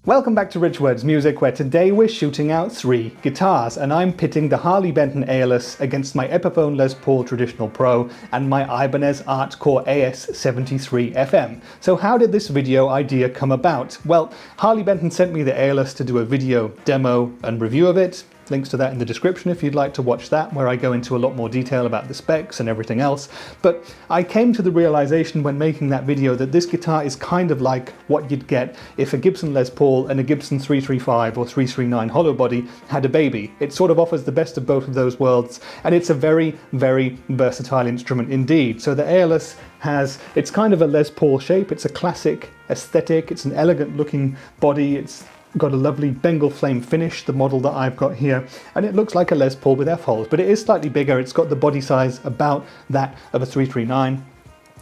Welcome back to Rich Words Music, where today we're shooting out 3 guitars, and I'm pitting the Harley Benton Aeolus against my Epiphone Les Paul Traditional Pro and my Ibanez Artcore AS73 FM. So how did this video idea come about? Well, Harley Benton sent me the Aeolus to do a video demo and review of it. Links to that in the description if you'd like to watch that, where I go into a lot more detail about the specs and everything else. But I came to the realization when making that video that this guitar is kind of like what you'd get if a Gibson Les Paul and a Gibson 335 or 339 hollow body had a baby. It sort of offers the best of both of those worlds, and it's a very, very versatile instrument indeed. So the Aeolus it's kind of a Les Paul shape. It's a classic aesthetic. It's an elegant looking body. It's got a lovely Bengal flame finish, the model that I've got here, and it looks like a Les Paul with F-holes, but it is slightly bigger. It's got the body size about that of a 339.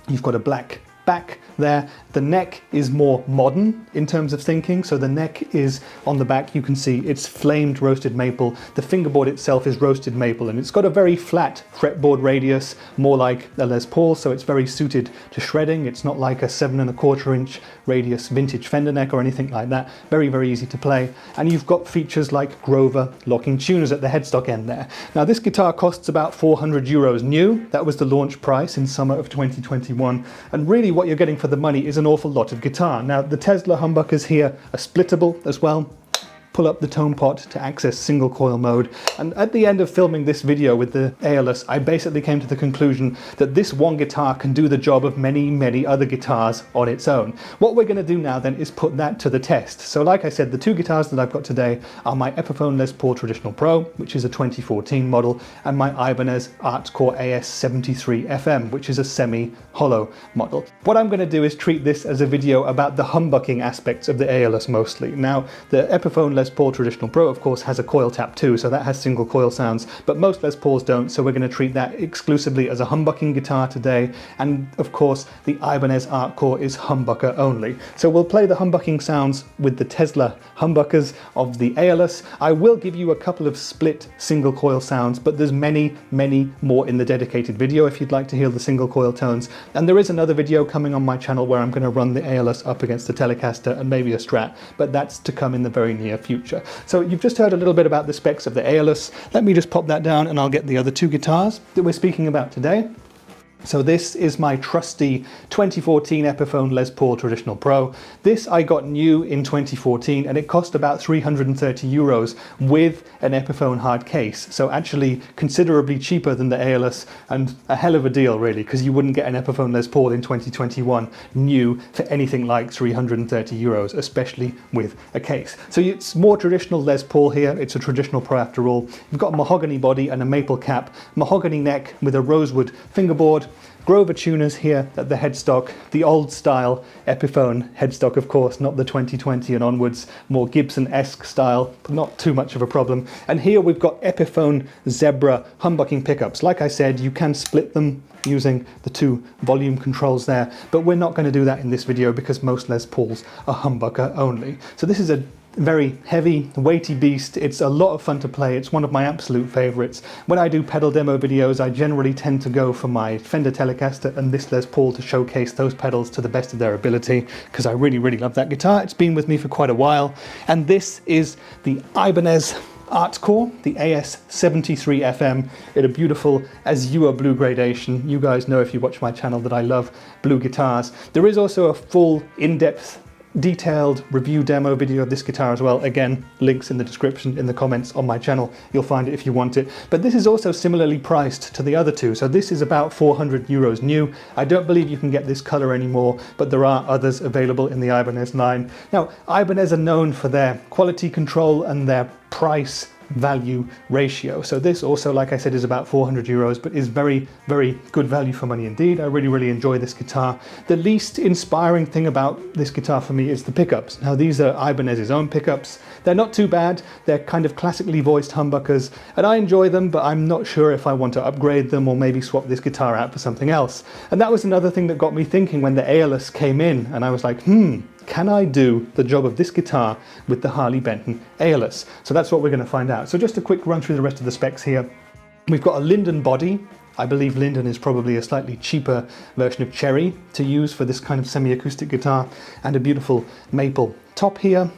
You've got a black back there. The neck is more modern in terms of thinking. So the neck is on the back, you can see it's flamed roasted maple. The fingerboard itself is roasted maple, and it's got a very flat fretboard radius, more like a Les Paul, so it's very suited to shredding. It's not like a 7¼ inch radius vintage Fender neck or anything like that. Very, very easy to play. And you've got features like Grover locking tuners at the headstock end there. Now this guitar costs about 400 euros new. That was the launch price in summer of 2021. And really what you're getting for the money is an awful lot of guitar. Now the Tesla humbuckers here are splittable as well. Pull up the tone pot to access single coil mode. And at the end of filming this video with the Aeolus, I basically came to the conclusion that this one guitar can do the job of many, many other guitars on its own. What we're going to do now then is put that to the test. So like I said, the 2 guitars that I've got today are my Epiphone Les Paul Traditional Pro, which is a 2014 model, and my Ibanez Artcore AS73 FM, which is a semi-hollow model. What I'm going to do is treat this as a video about the humbucking aspects of the Aeolus mostly. Now, the Epiphone Les Paul Traditional Pro, of course, has a coil tap too, so that has single coil sounds, but most Les Pauls don't, so we're going to treat that exclusively as a humbucking guitar today. And of course, the Ibanez Artcore is humbucker only. So we'll play the humbucking sounds with the Tesla humbuckers of the Aeolus. I will give you a couple of split single coil sounds, but there's many, many more in the dedicated video if you'd like to hear the single coil tones. And there is another video coming on my channel where I'm going to run the Aeolus up against a Telecaster and maybe a Strat, but that's to come in the very near future. So you've just heard a little bit about the specs of the Aeolus. Let me just pop that down and I'll get the other 2 guitars that we're speaking about today. So this is my trusty 2014 Epiphone Les Paul Traditional Pro. This I got new in 2014 and it cost about 330 euros with an Epiphone hard case. So actually considerably cheaper than the Aeolus, and a hell of a deal really, because you wouldn't get an Epiphone Les Paul in 2021 new for anything like 330 euros, especially with a case. So it's more traditional Les Paul here. It's a Traditional Pro after all. You've got a mahogany body and a maple cap, mahogany neck with a rosewood fingerboard. Grover tuners here at the headstock, the old style Epiphone headstock of course, not the 2020 and onwards, more Gibson-esque style, but not too much of a problem. And here we've got Epiphone Zebra humbucking pickups. Like I said, you can split them using the 2 volume controls there, but we're not going to do that in this video because most Les Pauls are humbucker only. So this is a very heavy, weighty beast. It's a lot of fun to play. It's one of my absolute favorites. When I do pedal demo videos, I generally tend to go for my Fender Telecaster and this Les Paul to showcase those pedals to the best of their ability, because I really, really love that guitar. It's been with me for quite a while. And this is the Ibanez Artcore, the AS73 FM, in a beautiful Azure Blue Gradation. You guys know if you watch my channel that I love blue guitars. There is also a full in-depth detailed review demo video of this guitar as well. Again, links in the description, in the comments on my channel. You'll find it if you want it. But this is also similarly priced to the other 2. So this is about 400 euros new. I don't believe you can get this color anymore, but there are others available in the Ibanez line. Now, Ibanez are known for their quality control and their price value ratio. So this also, like I said, is about 400 euros, but is very, very good value for money indeed. I really, really enjoy this guitar. The least inspiring thing about this guitar for me is the pickups. Now these are Ibanez's own pickups. They're not too bad. They're kind of classically voiced humbuckers, and I enjoy them, but I'm not sure if I want to upgrade them or maybe swap this guitar out for something else. And that was another thing that got me thinking when the Aeolus came in, and I was like, can I do the job of this guitar with the Harley Benton Aeolus? So that's what we're going to find out. So just a quick run through the rest of the specs here. We've got a Linden body. I believe Linden is probably a slightly cheaper version of Cherry to use for this kind of semi-acoustic guitar, and a beautiful maple top here.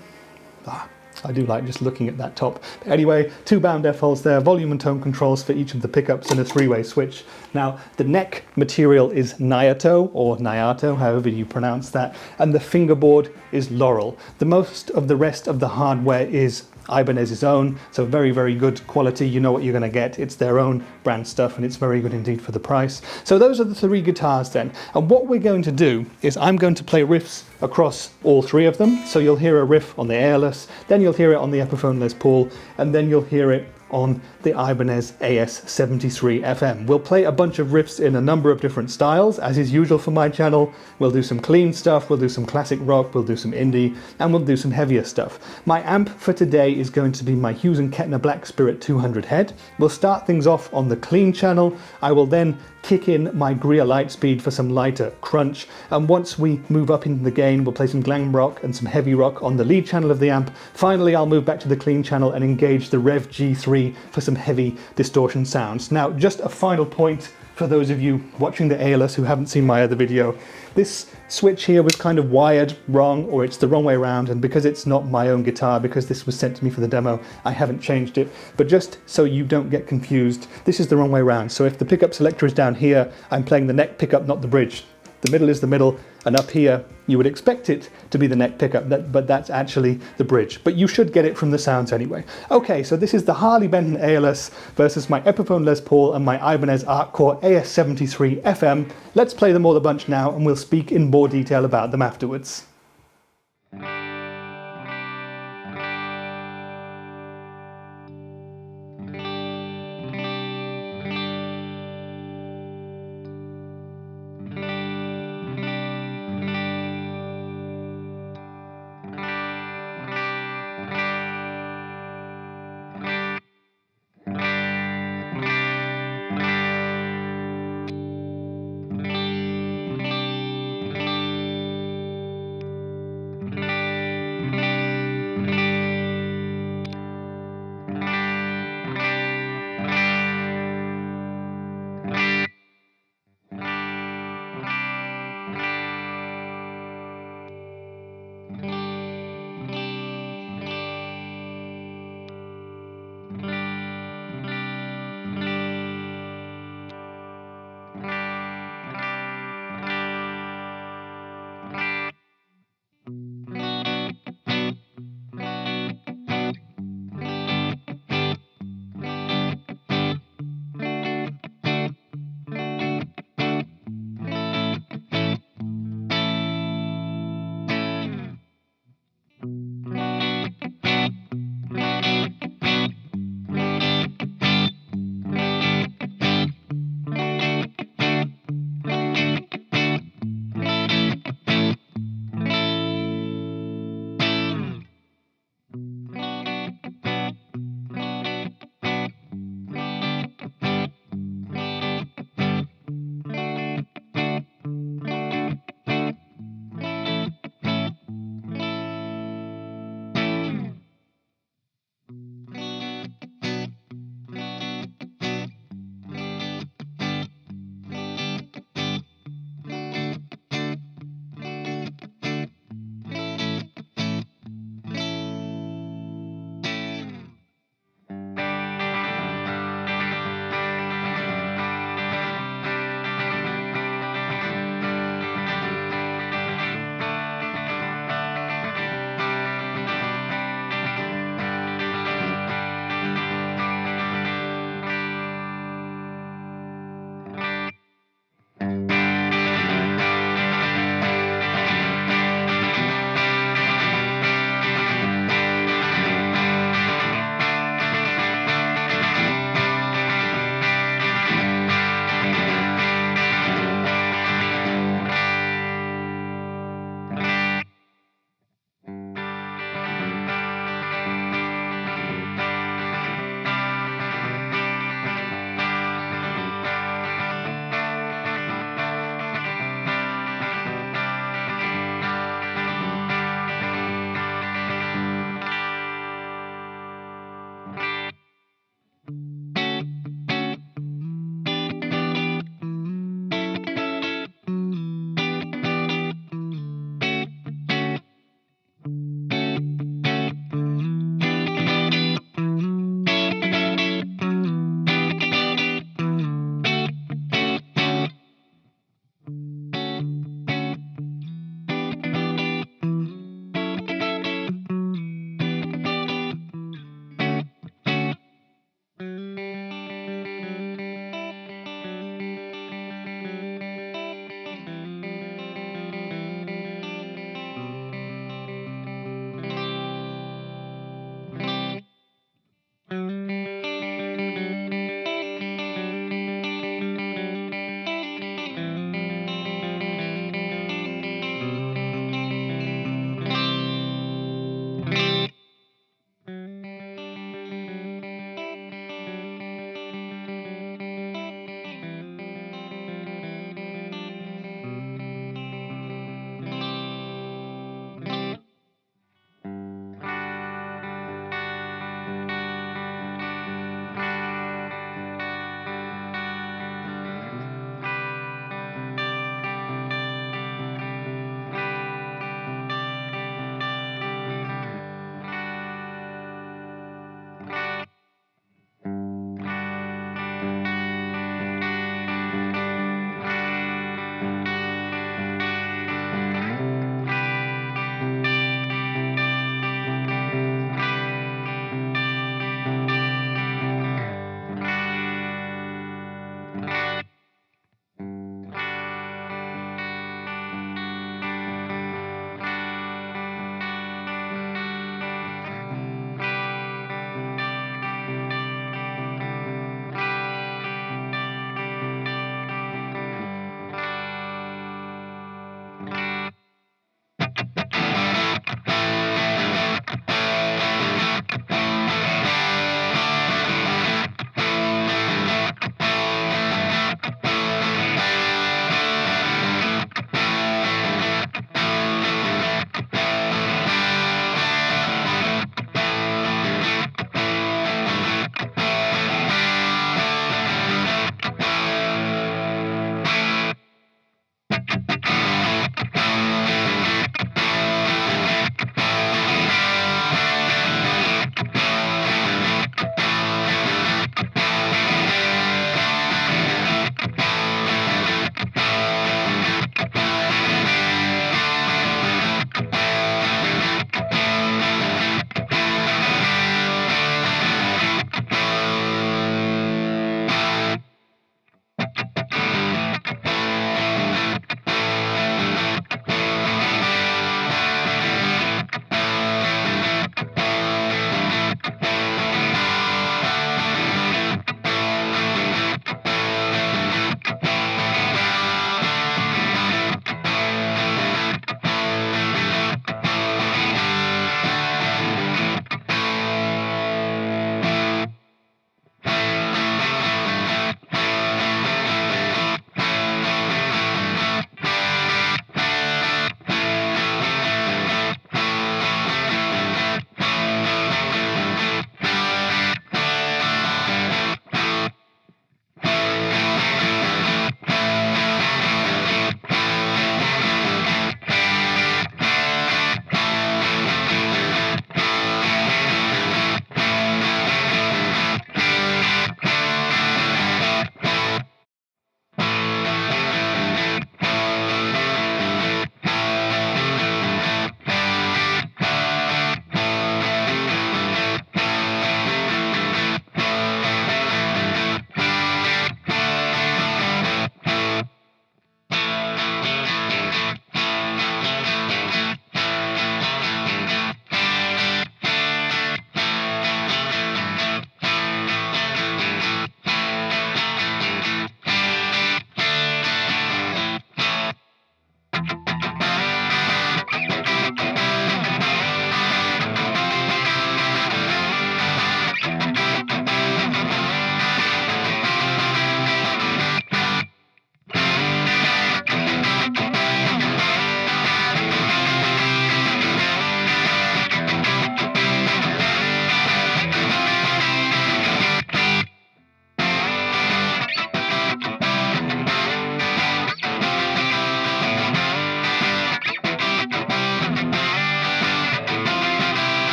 I do like just looking at that top. But anyway, 2 bound F holes there, volume and tone controls for each of the pickups, and a 3-way switch. Now, the neck material is Nyato, or Nyato, however you pronounce that, and the fingerboard is Laurel. The most of the rest of the hardware is Ibanez's own, so very, very good quality. You know what you're going to get. It's their own brand stuff, and it's very good indeed for the price. So those are the 3 guitars then. And what we're going to do is I'm going to play riffs across all 3 of them. So you'll hear a riff on the Aeolus, then you'll hear it on the Epiphone Les Paul, and then you'll hear it on the Ibanez AS73 FM. We'll play a bunch of riffs in a number of different styles, as is usual for my channel. We'll do some clean stuff, we'll do some classic rock, we'll do some indie, and we'll do some heavier stuff. My amp for today is going to be my Hughes & Kettner Black Spirit 200 head. We'll start things off on the clean channel. I will then kick in my Greer Lightspeed for some lighter crunch, and once we move up into the gain, we'll play some glam rock and some heavy rock on the lead channel of the amp. Finally, I'll move back to the clean channel and engage the Rev G3 for some heavy distortion sounds. Now, just a final point for those of you watching the Aeolus who haven't seen my other video. This switch here was kind of wired wrong, or it's the wrong way around, and because it's not my own guitar, because this was sent to me for the demo, I haven't changed it. But just so you don't get confused, this is the wrong way around. So if the pickup selector is down here, I'm playing the neck pickup, not the bridge. The middle is the middle, and up here you would expect it to be the neck pickup, but that's actually the bridge. But you should get it from the sounds anyway. Okay, so this is the Harley Benton Aeolus versus my Epiphone Les Paul and my Ibanez Artcore AS73 FM. Let's play them all a bunch now, and we'll speak in more detail about them afterwards.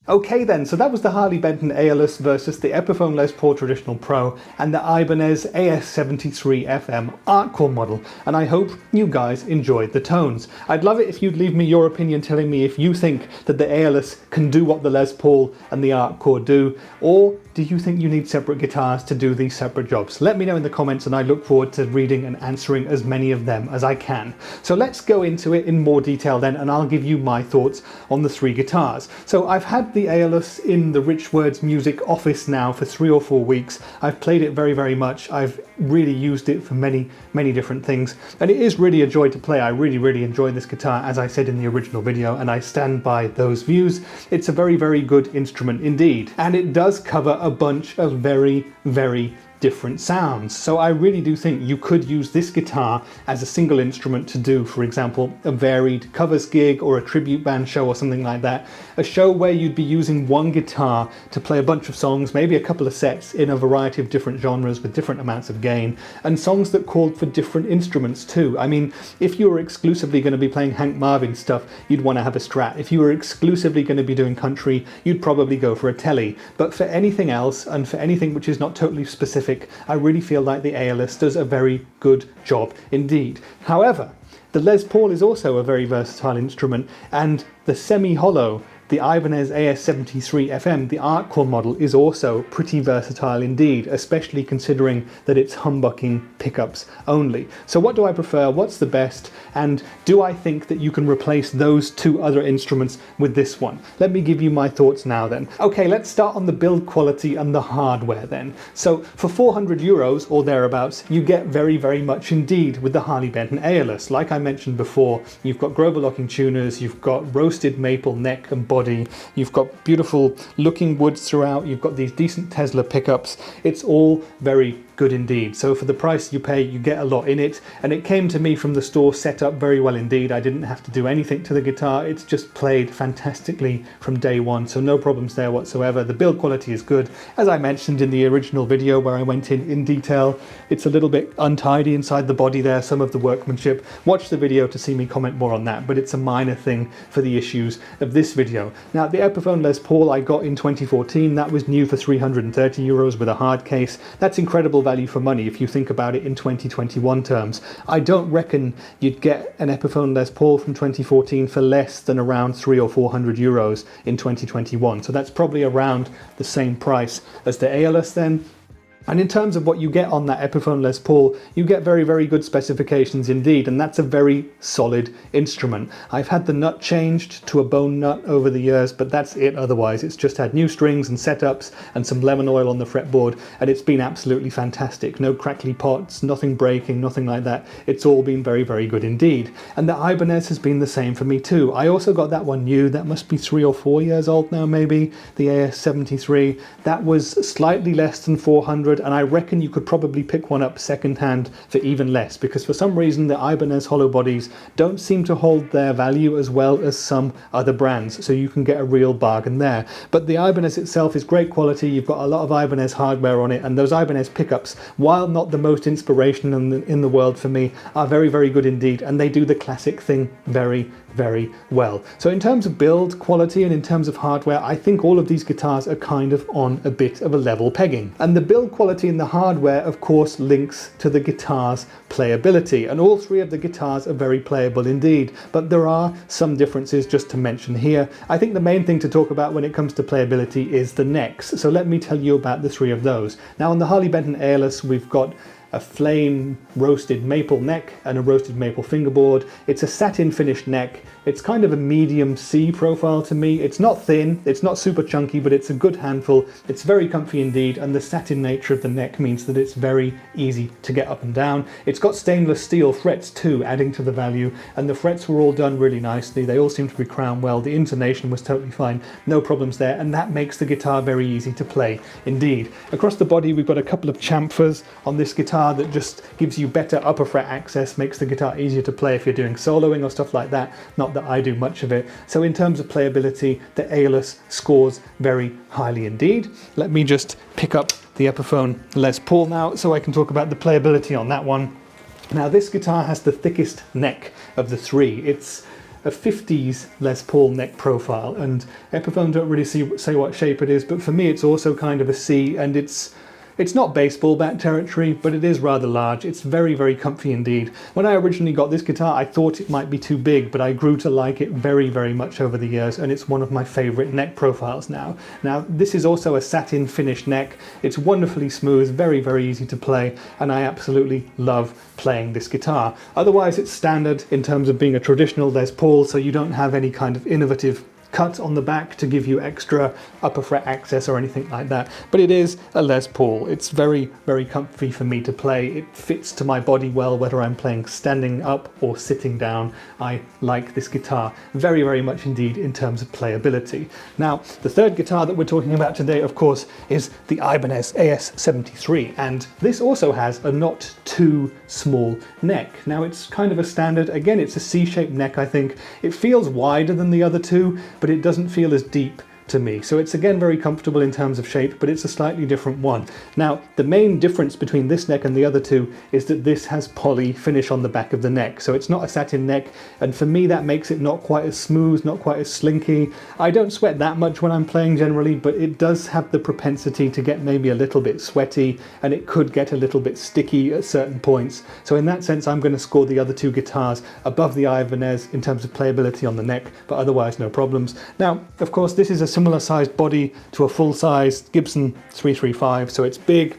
Okay then, so that was the Harley Benton Aeolus versus the Epiphone Les Paul Traditional Pro and the Ibanez AS73 FM Artcore model, and I hope you guys enjoyed the tones. I'd love it if you'd leave me your opinion telling me if you think that the Aeolus can do what the Les Paul and the Artcore do, or do you think you need separate guitars to do these separate jobs? Let me know in the comments, and I look forward to reading and answering as many of them as I can. So let's go into it in more detail then, and I'll give you my thoughts on the three guitars. So I've had the Aeolus in the Rich Words Music office now for 3 or 4 weeks. I've played it very, very much. I've really used it for many, many different things, and it is really a joy to play. I really, really enjoy this guitar, as I said in the original video, and I stand by those views. It's a very, very good instrument indeed, and it does cover a bunch of very, very different sounds. So I really do think you could use this guitar as a single instrument to do, for example, a varied covers gig or a tribute band show or something like that. A show where you'd be using one guitar to play a bunch of songs, maybe a couple of sets in a variety of different genres with different amounts of gain, and songs that called for different instruments too. I mean, if you were exclusively going to be playing Hank Marvin stuff, you'd want to have a Strat. If you were exclusively going to be doing country, you'd probably go for a Tele. But for anything else, and for anything which is not totally specific, I really feel like the Aeolus does a very good job indeed. However, the Les Paul is also a very versatile instrument, and the semi-hollow, the Ibanez AS73 FM, the Artcore model, is also pretty versatile indeed, especially considering that it's humbucking pickups only. So what do I prefer? What's the best? And do I think that you can replace those two other instruments with this one? Let me give you my thoughts now then. Okay, let's start on the build quality and the hardware then. So for 400 euros or thereabouts, you get very, very much indeed with the Harley Benton Aeolus. Like I mentioned before, you've got Grover locking tuners, you've got roasted maple neck and body, you've got beautiful looking woods throughout, you've got these decent Tesla pickups. It's all very good indeed. So for the price you pay, you get a lot in it, and it came to me from the store set up very well indeed. I didn't have to do anything to the guitar. It's just played fantastically from day one, so no problems there whatsoever. The build quality is good. As I mentioned in the original video where I went in detail, it's a little bit untidy inside the body there, some of the workmanship. Watch the video to see me comment more on that, but it's a minor thing for the issues of this video. Now, the Epiphone Les Paul I got in 2014, that was new for 330 euros with a hard case. That's incredible value for money if you think about it in 2021 terms. I don't reckon you'd get an Epiphone Les Paul from 2014 for less than around 300 or 400 euros in 2021. So that's probably around the same price as the Aeolus then. And in terms of what you get on that Epiphone Les Paul, you get very, very good specifications indeed, and that's a very solid instrument. I've had the nut changed to a bone nut over the years, but that's it otherwise. It's just had new strings and setups and some lemon oil on the fretboard, and it's been absolutely fantastic. No crackly pots, nothing breaking, nothing like that. It's all been very, very good indeed. And the Ibanez has been the same for me too. I also got that one new, that must be 3 or 4 years old now maybe, the AS73. That was slightly less than 400, and I reckon you could probably pick one up second-hand for even less, because for some reason the Ibanez hollow bodies don't seem to hold their value as well as some other brands, so you can get a real bargain there. But the Ibanez itself is great quality. You've got a lot of Ibanez hardware on it, and those Ibanez pickups, while not the most inspirational in the world for me, are very, very good indeed, and they do the classic thing very, very well. So in terms of build quality and in terms of hardware, I think all of these guitars are kind of on a bit of a level pegging. And the build quality and the hardware, of course, links to the guitar's playability, and all three of the guitars are very playable indeed, but there are some differences just to mention here. I think the main thing to talk about when it comes to playability is the necks, so let me tell you about the three of those. Now, on the Harley Benton Aeolus, we've got a flame roasted maple neck and a roasted maple fingerboard. It's a satin finished neck. It's kind of a medium C profile to me. It's not thin, it's not super chunky, but it's a good handful. It's very comfy indeed, and the satin nature of the neck means that it's very easy to get up and down. It's got stainless steel frets too, adding to the value, and the frets were all done really nicely. They all seem to be crowned well. The intonation was totally fine, no problems there, and that makes the guitar very easy to play indeed. Across the body we've got a couple of chamfers on this guitar that just gives you better upper fret access, makes the guitar easier to play if you're doing soloing or stuff like that. Not that I do much of it. So in terms of playability, the Aeolus scores very highly indeed. Let me just pick up the Epiphone Les Paul now so I can talk about the playability on that one. Now, this guitar has the thickest neck of the three. It's a 50s Les Paul neck profile, and Epiphone don't really say what shape it is, but for me it's also kind of a C, and it's not baseball bat territory, but it is rather large. It's very, very comfy indeed. When I originally got this guitar, I thought it might be too big, but I grew to like it very, very much over the years, and it's one of my favorite neck profiles now. Now, this is also a satin finish neck. It's wonderfully smooth, very, very easy to play, and I absolutely love playing this guitar. Otherwise, it's standard in terms of being a traditional Les Paul, so you don't have any kind of innovative cut on the back to give you extra upper fret access or anything like that, but it is a Les Paul. It's very, very comfy for me to play. It fits to my body well, whether I'm playing standing up or sitting down. I like this guitar very, very much indeed in terms of playability. Now, the third guitar that we're talking about today, of course, is the Ibanez AS73, and this also has a not too small neck. Now, it's kind of a standard, again, it's a C-shaped neck, I think. It feels wider than the other two, but it doesn't feel as deep to me. So it's again very comfortable in terms of shape, but it's a slightly different one. Now, the main difference between this neck and the other two is that this has poly finish on the back of the neck. So it's not a satin neck, and for me that makes it not quite as smooth, not quite as slinky. I don't sweat that much when I'm playing generally, but it does have the propensity to get maybe a little bit sweaty, and it could get a little bit sticky at certain points. So in that sense, I'm going to score the other two guitars above the Ibanez in terms of playability on the neck, but otherwise no problems. Now, of course, this is a similar sized body to a full-sized Gibson 335, so it's big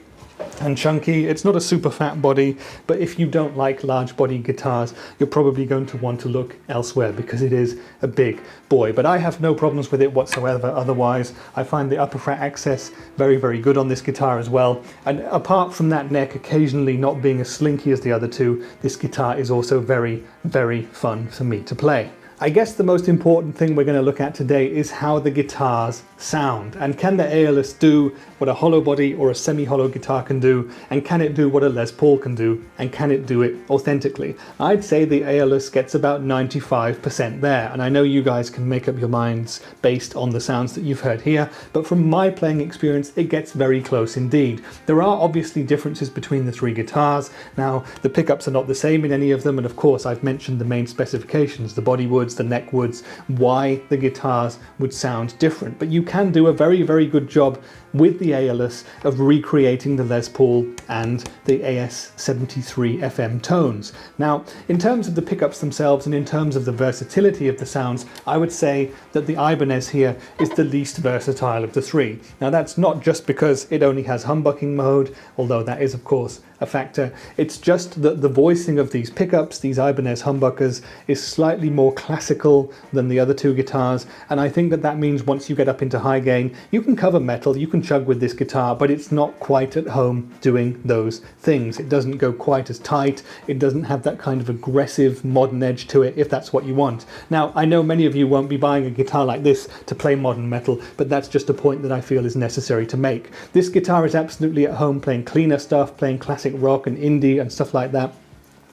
and chunky. It's not a super fat body, but if you don't like large body guitars, you're probably going to want to look elsewhere because it is a big boy. But I have no problems with it whatsoever otherwise. I find the upper fret access very, very good on this guitar as well. And apart from that neck occasionally not being as slinky as the other two, this guitar is also very, very fun for me to play. I guess the most important thing we're going to look at today is how the guitars sound, and can the Aeolus do what a hollow body or a semi-hollow guitar can do, and can it do what a Les Paul can do, and can it do it authentically? I'd say the Aeolus gets about 95% there, and I know you guys can make up your minds based on the sounds that you've heard here, but from my playing experience it gets very close indeed. There are obviously differences between the three guitars. Now, the pickups are not the same in any of them, and of course I've mentioned the main specifications, the body woods, the neck woods, why the guitars would sound different, but you can do a very, very good job with the Aeolus of recreating the Les Paul and the AS73 FM tones. Now, in terms of the pickups themselves and in terms of the versatility of the sounds, I would say that the Ibanez here is the least versatile of the three. Now, that's not just because it only has humbucking mode, although that is of course a factor. It's just that the voicing of these pickups, these Ibanez humbuckers, is slightly more classical than the other two guitars, and I think that that means once you get up into high gain, you can cover metal, you can chug with this guitar, but it's not quite at home doing those things. It doesn't go quite as tight, it doesn't have that kind of aggressive modern edge to it, if that's what you want. Now, I know many of you won't be buying a guitar like this to play modern metal, but that's just a point that I feel is necessary to make. This guitar is absolutely at home playing cleaner stuff, playing classic rock and indie and stuff like that.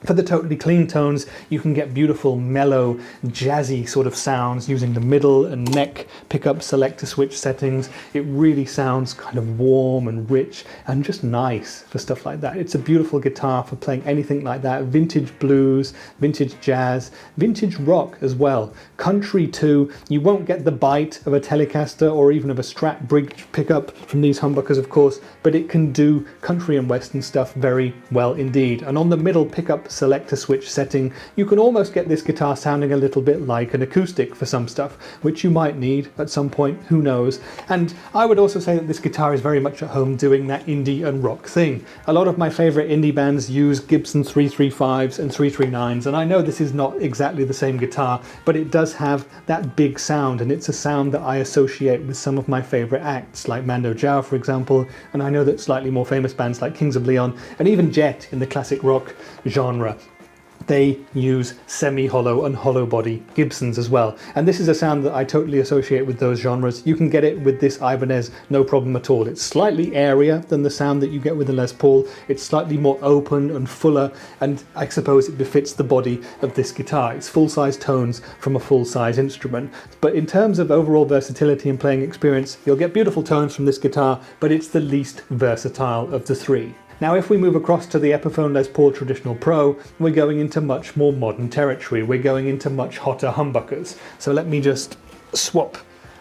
For the totally clean tones, you can get beautiful, mellow, jazzy sort of sounds using the middle and neck pickup selector switch settings. It really sounds kind of warm and rich and just nice for stuff like that. It's a beautiful guitar for playing anything like that. Vintage blues, vintage jazz, vintage rock as well. Country too. You won't get the bite of a Telecaster or even of a Strat bridge pickup from these humbuckers, of course, but it can do country and western stuff very well indeed. And on the middle pickup selector switch setting, you can almost get this guitar sounding a little bit like an acoustic for some stuff, which you might need at some point, who knows. And I would also say that this guitar is very much at home doing that indie and rock thing. A lot of my favourite indie bands use Gibson 335s and 339s, and I know this is not exactly the same guitar, but it does have that big sound, and it's a sound that I associate with some of my favourite acts, like Mando Diao, for example, and I know that slightly more famous bands like Kings of Leon, and even Jet in the classic rock genre, they use semi-hollow and hollow body Gibsons as well. And this is a sound that I totally associate with those genres. You can get it with this Ibanez, no problem at all. It's slightly airier than the sound that you get with the Les Paul. It's slightly more open and fuller, and I suppose it befits the body of this guitar. It's full-size tones from a full-size instrument. But in terms of overall versatility and playing experience, you'll get beautiful tones from this guitar, but it's the least versatile of the three. Now if we move across to the Epiphone Les Paul Traditional Pro, we're going into much more modern territory. We're going into much hotter humbuckers. So let me just swap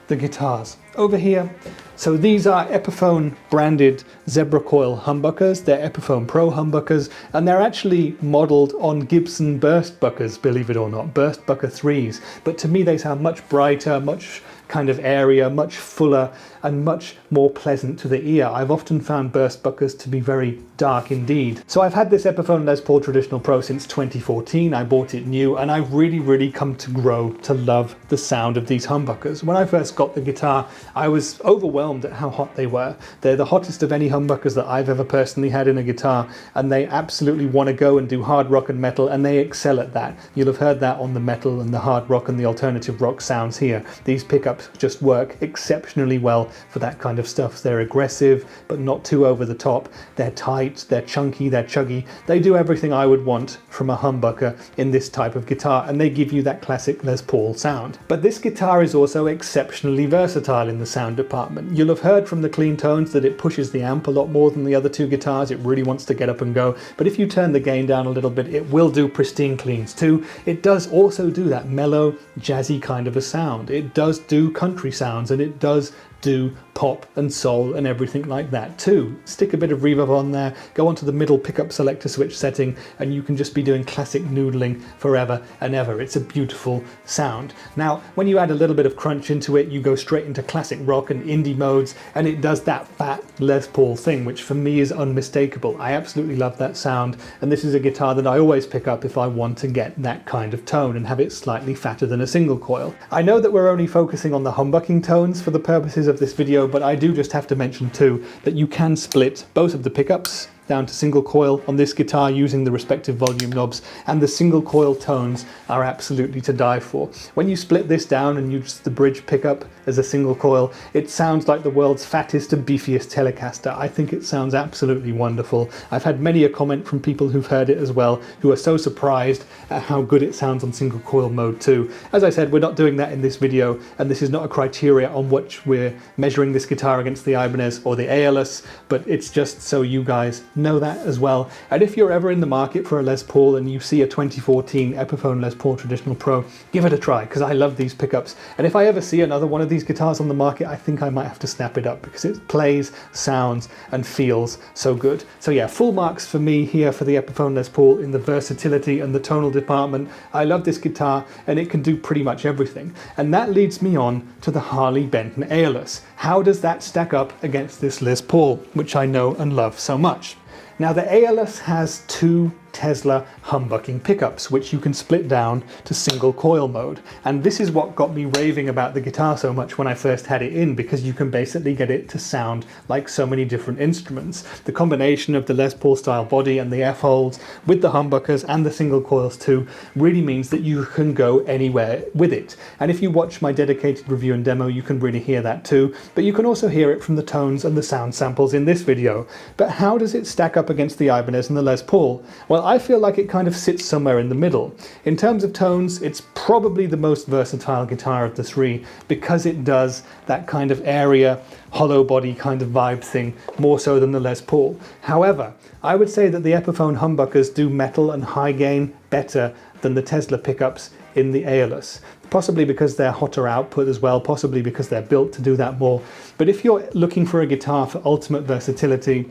the guitars over here. So these are Epiphone branded Zebra Coil humbuckers. They're Epiphone Pro humbuckers, and they're actually modeled on Gibson burst buckers, believe it or not, burst bucker 3s. But to me they sound much brighter, much kind of airier, much fuller, and much more pleasant to the ear. I've often found burst buckers to be very dark indeed. So I've had this Epiphone Les Paul Traditional Pro since 2014. I bought it new, and I've really come to grow to love the sound of these humbuckers. When I first got the guitar, I was overwhelmed at how hot they were. They're the hottest of any humbuckers that I've ever personally had in a guitar, and they absolutely want to go and do hard rock and metal, and they excel at that. You'll have heard that on the metal and the hard rock and the alternative rock sounds here. These pickups just work exceptionally well for that kind of stuff. They're aggressive, but not too over the top. They're tight, they're chunky, they're chuggy. They do everything I would want from a humbucker in this type of guitar, and they give you that classic Les Paul sound. But this guitar is also exceptionally versatile in the sound department. You'll have heard from the clean tones that it pushes the amp a lot more than the other two guitars. It really wants to get up and go. But if you turn the gain down a little bit, it will do pristine cleans too. It does also do that mellow, jazzy kind of a sound. It does do country sounds, and it does do pop and soul and everything like that too. Stick a bit of reverb on there, go onto the middle pickup selector switch setting, and you can just be doing classic noodling forever and ever. It's a beautiful sound. Now, when you add a little bit of crunch into it, you go straight into classic rock and indie modes, and it does that fat Les Paul thing, which for me is unmistakable. I absolutely love that sound, and this is a guitar that I always pick up if I want to get that kind of tone and have it slightly fatter than a single coil. I know that we're only focusing on the humbucking tones for the purposes of this video, but I do just have to mention too that you can split both of the pickups down to single coil on this guitar using the respective volume knobs, and the single coil tones are absolutely to die for. When you split this down and use the bridge pickup as a single coil, it sounds like the world's fattest and beefiest Telecaster. I think it sounds absolutely wonderful. I've had many a comment from people who've heard it as well, who are so surprised at how good it sounds on single coil mode too. As I said, we're not doing that in this video, and this is not a criteria on which we're measuring this guitar against the Ibanez or the Aeolus, but it's just so you guys know that as well. And if you're ever in the market for a Les Paul and you see a 2014 Epiphone Les Paul Traditional Pro, give it a try, because I love these pickups. And if I ever see another one of these guitars on the market, I think I might have to snap it up, because it plays, sounds, and feels so good. So yeah, full marks for me here for the Epiphone Les Paul in the versatility and the tonal department. I love this guitar, and it can do pretty much everything. And that leads me on to the Harley Benton Aeolus. How does that stack up against this Les Paul, which I know and love so much? Now, the Aeolus has two Tesla humbucking pickups, which you can split down to single coil mode. And this is what got me raving about the guitar so much when I first had it in, because you can basically get it to sound like so many different instruments. The combination of the Les Paul style body and the F-holds with the humbuckers and the single coils too really means that you can go anywhere with it. And if you watch my dedicated review and demo, you can really hear that too, but you can also hear it from the tones and the sound samples in this video. But how does it stack up against the Ibanez and the Les Paul? Well, I feel like it kind of sits somewhere in the middle. In terms of tones, it's probably the most versatile guitar of the three, because it does that kind of area, hollow body kind of vibe thing, more so than the Les Paul. However, I would say that the Epiphone humbuckers do metal and high gain better than the Tesla pickups in the Aeolus. Possibly because they're hotter output as well, possibly because they're built to do that more. But if you're looking for a guitar for ultimate versatility,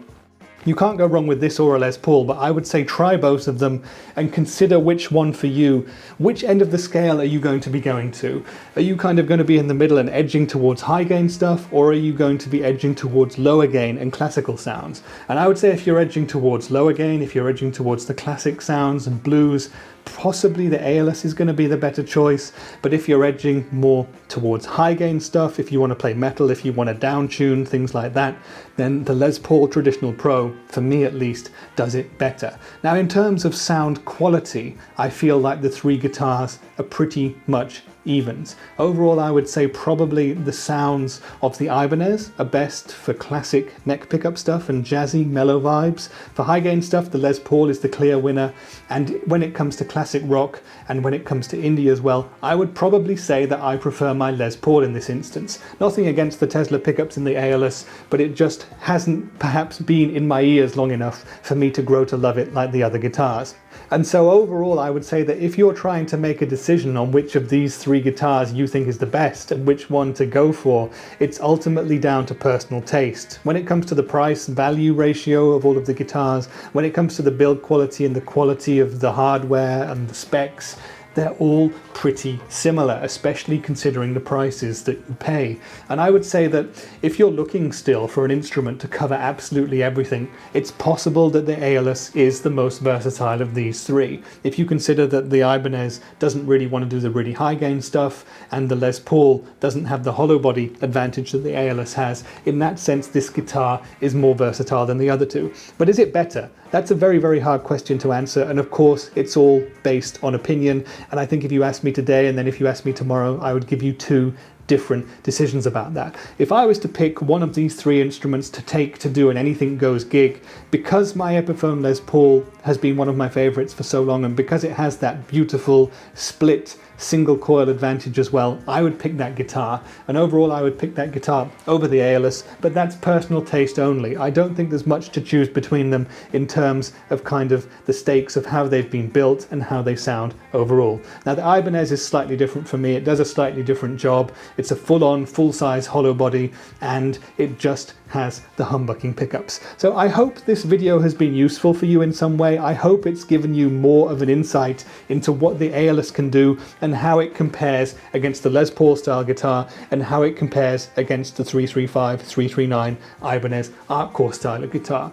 you can't go wrong with this or a Les Paul, but I would say try both of them and consider which one for you. Which end of the scale are you going to be going to? Are you kind of going to be in the middle and edging towards high gain stuff, or are you going to be edging towards lower gain and classical sounds? And I would say if you're edging towards lower gain, if you're edging towards the classic sounds and blues, possibly the Aeolus is going to be the better choice. But if you're edging more towards high gain stuff, if you want to play metal, if you want to down tune, things like that, then the Les Paul Traditional Pro, for me at least, does it better. Now, in terms of sound quality, I feel like the three guitars are pretty much evens. Overall, I would say probably the sounds of the Ibanez are best for classic neck pickup stuff and jazzy mellow vibes. For high gain stuff, the Les Paul is the clear winner, and when it comes to classic rock and when it comes to indie as well, I would probably say that I prefer my Les Paul in this instance. Nothing against the Tesla pickups in the Aeolus, but it just hasn't perhaps been in my ears long enough for me to grow to love it like the other guitars. And so overall, I would say that if you're trying to make a decision on which of these three guitars you think is the best and which one to go for, it's ultimately down to personal taste. When it comes to the price-value ratio of all of the guitars, when it comes to the build quality and the quality of the hardware and the specs, they're all pretty similar, especially considering the prices that you pay. And I would say that if you're looking still for an instrument to cover absolutely everything, it's possible that the Aeolus is the most versatile of these three. If you consider that the Ibanez doesn't really want to do the really high gain stuff, and the Les Paul doesn't have the hollow body advantage that the Aeolus has, in that sense this guitar is more versatile than the other two. But is it better? That's a very, very hard question to answer, and of course it's all based on opinion, and I think if you asked me today and then if you asked me tomorrow, I would give you two different decisions about that. If I was to pick one of these three instruments to take to do an anything goes gig, because my Epiphone Les Paul has been one of my favorites for so long, and because it has that beautiful split single coil advantage as well, I would pick that guitar. And overall I would pick that guitar over the Aeolus, but that's personal taste only. I don't think there's much to choose between them in terms of kind of the stakes of how they've been built and how they sound overall. Now the Ibanez is slightly different for me. It does a slightly different job. It's a full-on, full-size hollow body, and it just has the humbucking pickups. So I hope this video has been useful for you in some way. I hope it's given you more of an insight into what the Aeolus can do and how it compares against the Les Paul style guitar and how it compares against the 335, 339 Ibanez Artcore style of guitar.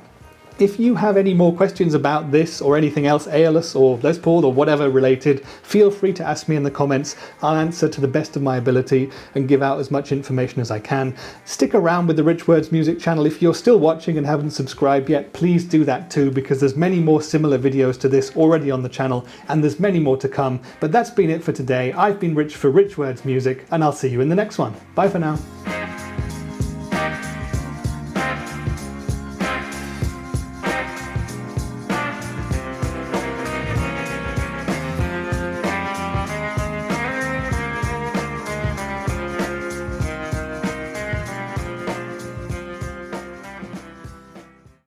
If you have any more questions about this or anything else, Aeolus or Les Paul or whatever related, feel free to ask me in the comments. I'll answer to the best of my ability and give out as much information as I can. Stick around with the Rich Words Music channel. If you're still watching and haven't subscribed yet, please do that too, because there's many more similar videos to this already on the channel, and there's many more to come. But that's been it for today. I've been Rich for Rich Words Music, and I'll see you in the next one. Bye for now.